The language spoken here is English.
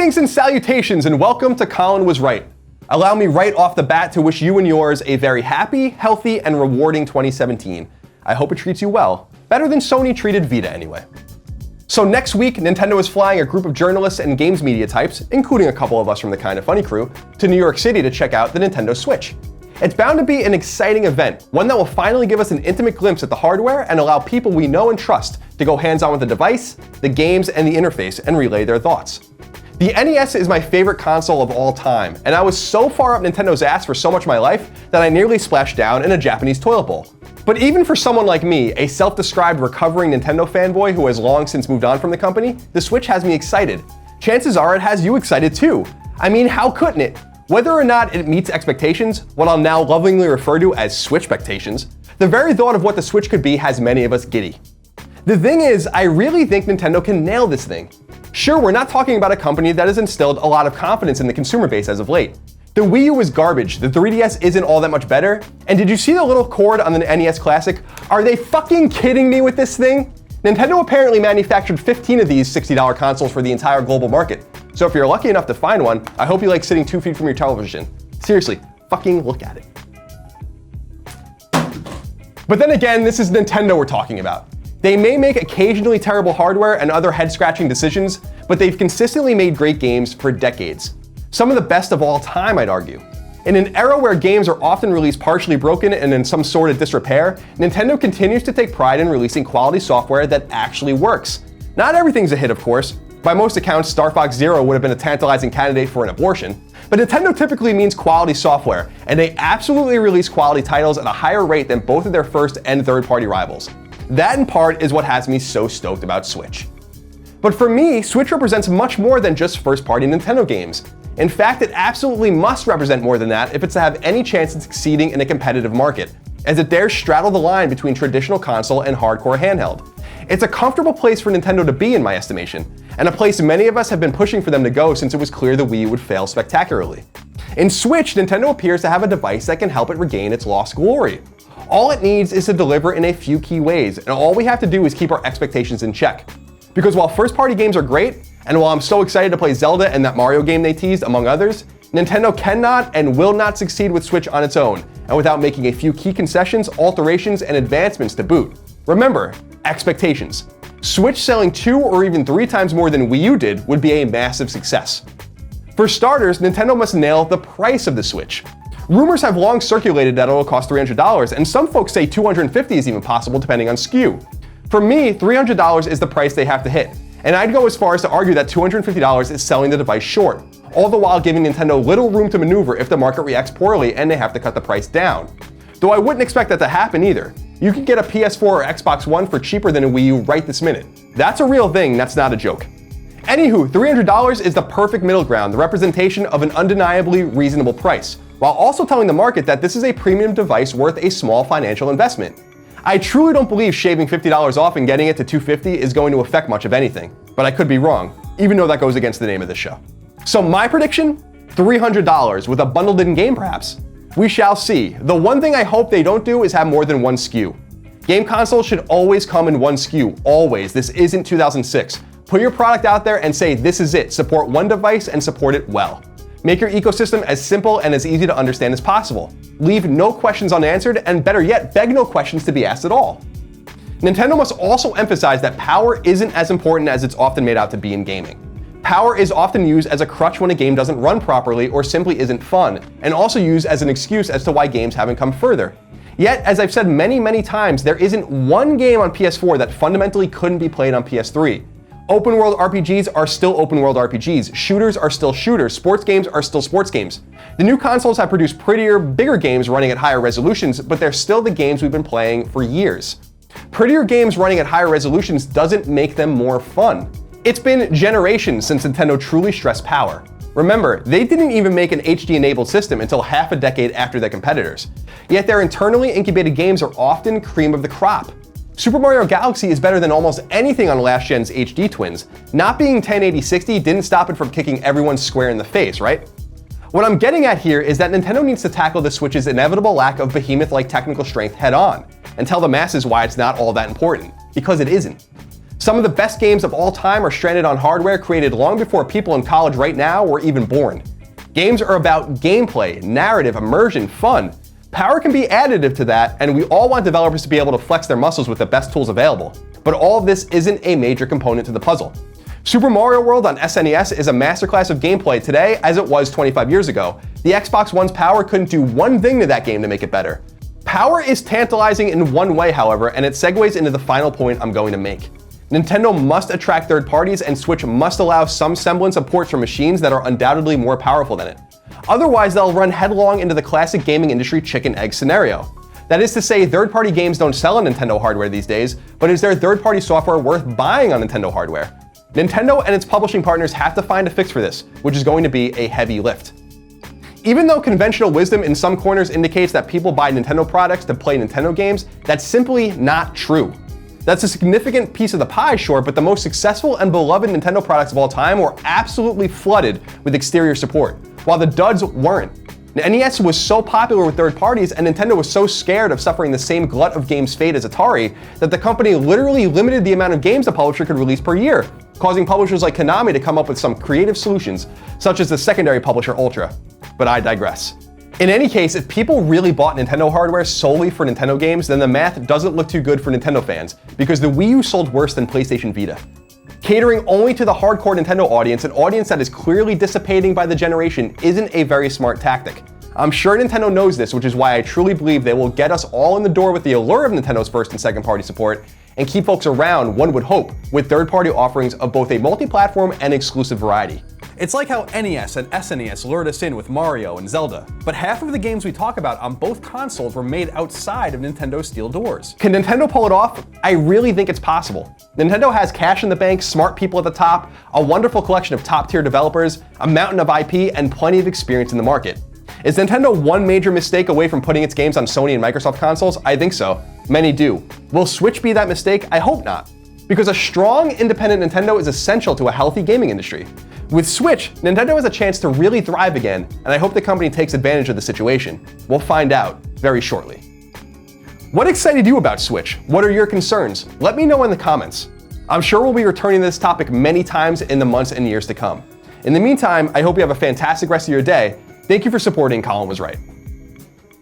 Greetings and salutations, and welcome to Colin Was Right. Allow me right off the bat to wish you and yours a very happy, healthy, and rewarding 2017. I hope it treats you well. Better than Sony treated Vita anyway. So next week, Nintendo is flying a group of journalists and games media types, including a couple of us from the Kinda Funny crew, to New York City to check out the Nintendo Switch. It's bound to be an exciting event, one that will finally give us an intimate glimpse at the hardware and allow people we know and trust to go hands-on with the device, the games, and the interface and relay their thoughts. The NES is my favorite console of all time, and I was so far up Nintendo's ass for so much of my life that I nearly splashed down in a Japanese toilet bowl. But even for someone like me, a self-described recovering Nintendo fanboy who has long since moved on from the company, the Switch has me excited. Chances are it has you excited too. I mean, how couldn't it? Whether or not it meets expectations, what I'll now lovingly refer to as Switchpectations, the very thought of what the Switch could be has many of us giddy. The thing is, I really think Nintendo can nail this thing. Sure, we're not talking about a company that has instilled a lot of confidence in the consumer base as of late. The Wii U was garbage, the 3DS isn't all that much better, and did you see the little cord on the NES Classic? Are they fucking kidding me with this thing? Nintendo apparently manufactured 15 of these $60 consoles for the entire global market. So if you're lucky enough to find one, I hope you like sitting 2 feet from your television. Seriously, fucking look at it. But then again, this is Nintendo we're talking about. They may make occasionally terrible hardware and other head-scratching decisions, but they've consistently made great games for decades. Some of the best of all time, I'd argue. In an era where games are often released partially broken and in some sort of disrepair, Nintendo continues to take pride in releasing quality software that actually works. Not everything's a hit, of course. By most accounts, Star Fox Zero would have been a tantalizing candidate for an abortion. But Nintendo typically means quality software, and they absolutely release quality titles at a higher rate than both of their first and third-party rivals. That in part is what has me so stoked about Switch. But for me, Switch represents much more than just first-party Nintendo games. In fact, it absolutely must represent more than that if it's to have any chance in succeeding in a competitive market, as it dares straddle the line between traditional console and hardcore handheld. It's a comfortable place for Nintendo to be in my estimation, and a place many of us have been pushing for them to go since it was clear the Wii U would fail spectacularly. In Switch, Nintendo appears to have a device that can help it regain its lost glory. All it needs is to deliver in a few key ways, and all we have to do is keep our expectations in check. Because while first-party games are great, and while I'm so excited to play ZELDA and that Mario game they teased, among others, Nintendo cannot and will not succeed with Switch on its own, and without making a few key concessions, alterations, and advancements to boot. Remember, expectations. Switch selling 2 or even 3 times more than Wii U did would be a massive success. For starters, Nintendo must nail the price of the Switch. Rumors have long circulated that it'll cost $300, and some folks say $250 is even possible depending on SKU. For me, $300 is the price they have to hit, and I'd go as far as to argue that $250 is selling the device short, all the while giving Nintendo little room to maneuver if the market reacts poorly and they have to cut the price down. Though I wouldn't expect that to happen either. You can get a PS4 or Xbox One for cheaper than a Wii U right this minute. That's a real thing, that's not a joke. Anywho, $300 is the perfect middle ground, the representation of an undeniably reasonable price, while also telling the market that this is a premium device worth a small financial investment. I truly don't believe shaving $50 off and getting it to $250 is going to affect much of anything, but I could be wrong, even though that goes against the name of this show. So my prediction? $300 with a bundled-in game perhaps. We shall see. The one thing I hope they don't do is have more than one SKU. Game consoles should always come in one SKU, always. This isn't 2006. Put your product out there and say this is it. Support one device and support it well. Make your ecosystem as simple and as easy to understand as possible. Leave no questions unanswered, and better yet, beg no questions to be asked at all. Nintendo must also emphasize that power isn't as important as it's often made out to be in gaming. Power is often used as a crutch when a game doesn't run properly or simply isn't fun, and also used as an excuse as to why games haven't come further. Yet, as I've said many times, there isn't one game on PS4 that fundamentally couldn't be played on PS3. Open world RPGs are still open world RPGs, shooters are still shooters, sports games are still sports games. The new consoles have produced prettier, bigger games running at higher resolutions, but they're still the games we've been playing for years. Prettier games running at higher resolutions doesn't make them more fun. It's been generations since Nintendo truly stressed power. Remember, they didn't even make an HD-enabled system until half a decade after their competitors. Yet their internally incubated games are often cream of the crop. Super Mario Galaxy is better than almost anything on last gen's HD twins. Not being 1080-60 didn't stop it from kicking everyone square in the face, right? What I'm getting at here is that Nintendo needs to tackle the Switch's inevitable lack of behemoth-like technical strength head on, and tell the masses why it's not all that important, because it isn't. Some of the best games of all time are stranded on hardware created long before people in college right now were even born. Games are about gameplay, narrative, immersion, fun. Power can be additive to that, and we all want developers to be able to flex their muscles with the best tools available. But all of this isn't a major component to the puzzle. Super Mario World on SNES is a masterclass of gameplay today as it was 25 years ago. The Xbox One's power couldn't do one thing to that game to make it better. Power is tantalizing in one way, however, and it segues into the final point I'm going to make. Nintendo must attract third parties, and Switch must allow some semblance of ports from machines that are undoubtedly more powerful than it. Otherwise, they'll run headlong into the classic gaming industry chicken-egg scenario. That is to say, third-party games don't sell on Nintendo hardware these days, but is there third-party software worth buying on Nintendo hardware? Nintendo and its publishing partners have to find a fix for this, which is going to be a heavy lift. Even though conventional wisdom in some corners indicates that people buy Nintendo products to play Nintendo games, that's simply not true. That's a significant piece of the pie, sure, but the most successful and beloved Nintendo products of all time were absolutely flooded with exterior support, while the duds weren't. The NES was so popular with third parties, and Nintendo was so scared of suffering the same glut of games fate as Atari, that the company literally limited the amount of games the publisher could release per year, causing publishers like Konami to come up with some creative solutions, such as the secondary publisher Ultra. But I digress. In any case, if people really bought Nintendo hardware solely for Nintendo games, then the math doesn't look too good for Nintendo fans, because the Wii U sold worse than PlayStation Vita. Catering only to the hardcore Nintendo audience, an audience that is clearly dissipating by the generation, isn't a very smart tactic. I'm sure Nintendo knows this, which is why I truly believe they will get us all in the door with the allure of Nintendo's first and second party support, and keep folks around, one would hope, with third-party offerings of both a multi-platform and exclusive variety. It's like how NES and SNES lured us in with Mario and Zelda, but half of the games we talk about on both consoles were made outside of Nintendo's steel doors. Can Nintendo pull it off? I really think it's possible. Nintendo has cash in the bank, smart people at the top, a wonderful collection of top-tier developers, a mountain of IP, and plenty of experience in the market. Is Nintendo one major mistake away from putting its games on Sony and Microsoft consoles? I think so. Many do. Will Switch be that mistake? I hope not. Because a strong, independent Nintendo is essential to a healthy gaming industry. With Switch, Nintendo has a chance to really thrive again, and I hope the company takes advantage of the situation. We'll find out very shortly. What excited you about Switch? What are your concerns? Let me know in the comments. I'm sure we'll be returning to this topic many times in the months and years to come. In the meantime, I hope you have a fantastic rest of your day. Thank you for supporting Colin Was Right.